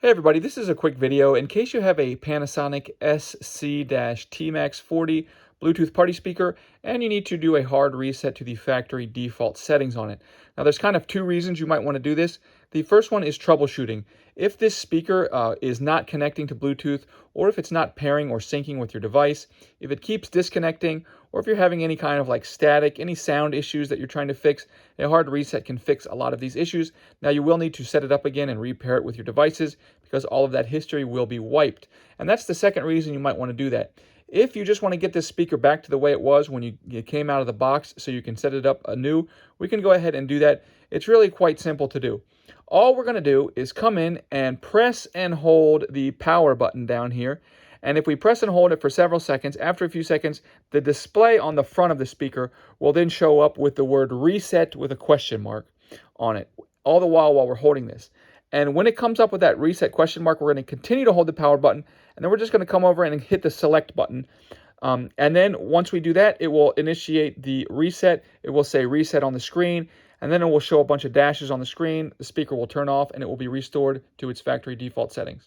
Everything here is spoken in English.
Hey everybody, this is a quick video. In case you have a Panasonic SC-TMAX40 Bluetooth party speaker and you need to do a hard reset to the factory default settings on it. Now there's kind of two reasons you might want to do this. The first one is troubleshooting. If this speaker is not connecting to Bluetooth, or if it's not pairing or syncing with your device, if it keeps disconnecting, or if you're having any kind of like static, any sound issues that you're trying to fix, a hard reset can fix a lot of these issues. Now you will need to set it up again and repair it with your devices because all of that history will be wiped. And that's the second reason you might want to do that. If you just want to get this speaker back to the way it was when you came out of the box so you can set it up anew, we can go ahead and do that. It's really quite simple to do. All we're going to do is come in and press and hold the power button down here. And if we press and hold it for several seconds, after a few seconds, the display on the front of the speaker will then show up with the word reset with a question mark on it, all the while we're holding this. And when it comes up with that reset question mark, we're going to continue to hold the power button, and then we're just going to come over and hit the select button. And then once we do that, it will initiate the reset. It will say reset on the screen, and then it will show a bunch of dashes on the screen. The speaker will turn off, and it will be restored to its factory default settings.